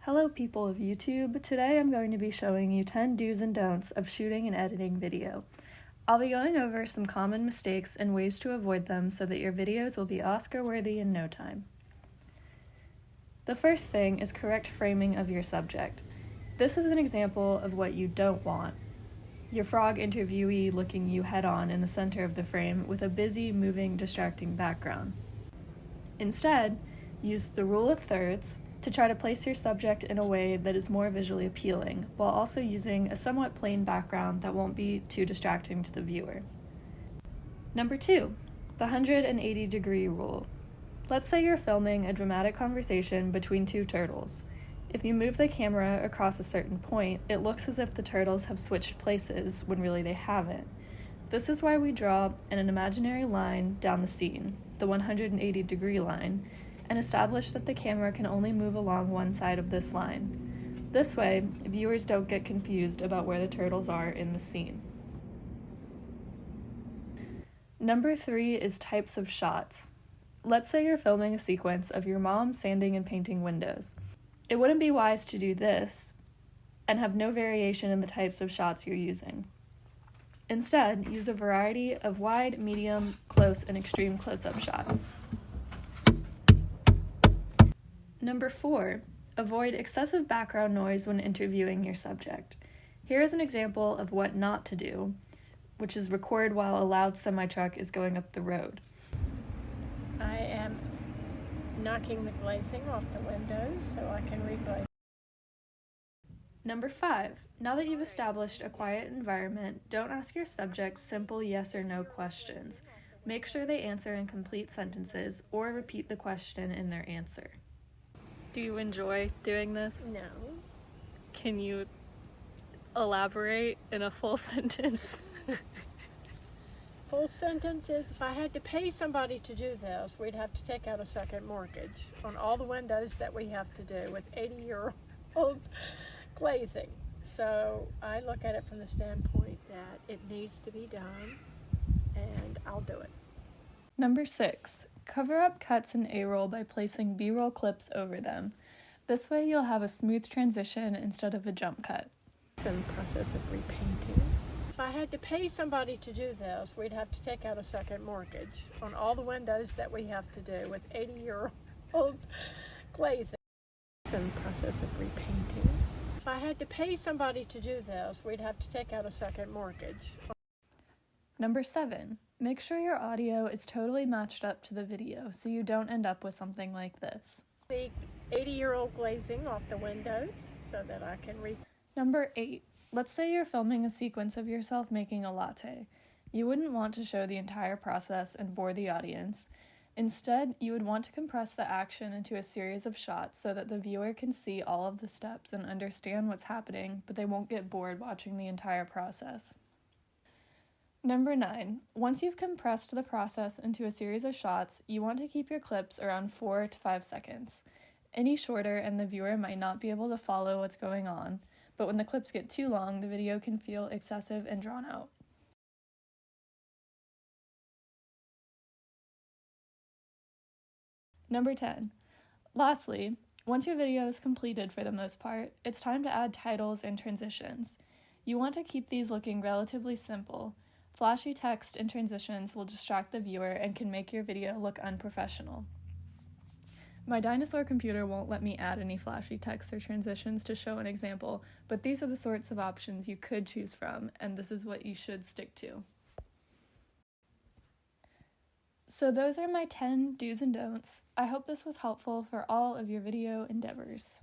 Hello people of YouTube, today I'm going to be showing you 10 do's and don'ts of shooting and editing video. I'll be going over some common mistakes and ways to avoid them so that your videos will be Oscar worthy in no time. The first thing is correct framing of your subject. This is an example of what you don't want. Your frog interviewee looking you head on in the center of the frame with a busy, moving, distracting background. Instead, use the rule of thirds to try to place your subject in a way that is more visually appealing, while also using a somewhat plain background that won't be too distracting to the viewer. Number 2, the 180-degree rule. Let's say you're filming a dramatic conversation between two turtles. If you move the camera across a certain point, it looks as if the turtles have switched places when really they haven't. This is why we draw an imaginary line down the scene, the 180-degree line, and establish that the camera can only move along one side of this line. This way, viewers don't get confused about where the turtles are in the scene. Number 3 is types of shots. Let's say you're filming a sequence of your mom sanding and painting windows. It wouldn't be wise to do this and have no variation in the types of shots you're using. Instead, use a variety of wide, medium, close, and extreme close-up shots. Number 4, avoid excessive background noise when interviewing your subject. Here is an example of what not to do, which is record while a loud semi-truck is going up the road. I am knocking the glazing off the windows so I can reglaze. Number 5, now that you've established a quiet environment, don't ask your subject simple yes or no questions. Make sure they answer in complete sentences or repeat the question in their answer. Do you enjoy doing this? No. Can you elaborate in a full sentence? Full sentence is, if I had to pay somebody to do this, we'd have to take out a second mortgage on all the windows that we have to do with 80-year-old glazing. So I look at it from the standpoint that it needs to be done, and I'll do it. Number 6, cover up cuts in A-roll by placing B-roll clips over them. This way you'll have a smooth transition instead of a jump cut. It's in the process of repainting. If I had to pay somebody to do this, we'd have to take out a second mortgage on all the windows that we have to do with 80-year-old glazing. It's in the process of repainting. If I had to pay somebody to do this, we'd have to take out a second mortgage. Number 7, make sure your audio is totally matched up to the video so you don't end up with something like this. The 80-year-old glazing off the windows so that I can Number 8, let's say you're filming a sequence of yourself making a latte. You wouldn't want to show the entire process and bore the audience. Instead, you would want to compress the action into a series of shots so that the viewer can see all of the steps and understand what's happening, but they won't get bored watching the entire process. Number 9, once you've compressed the process into a series of shots, you want to keep your clips around 4 to 5 seconds. Any shorter and the viewer might not be able to follow what's going on, but when the clips get too long, the video can feel excessive and drawn out. Number 10, lastly, once your video is completed for the most part, it's time to add titles and transitions. You want to keep these looking relatively simple. Flashy text and transitions will distract the viewer and can make your video look unprofessional. My dinosaur computer won't let me add any flashy text or transitions to show an example, but these are the sorts of options you could choose from, and this is what you should stick to. So those are my 10 do's and don'ts. I hope this was helpful for all of your video endeavors.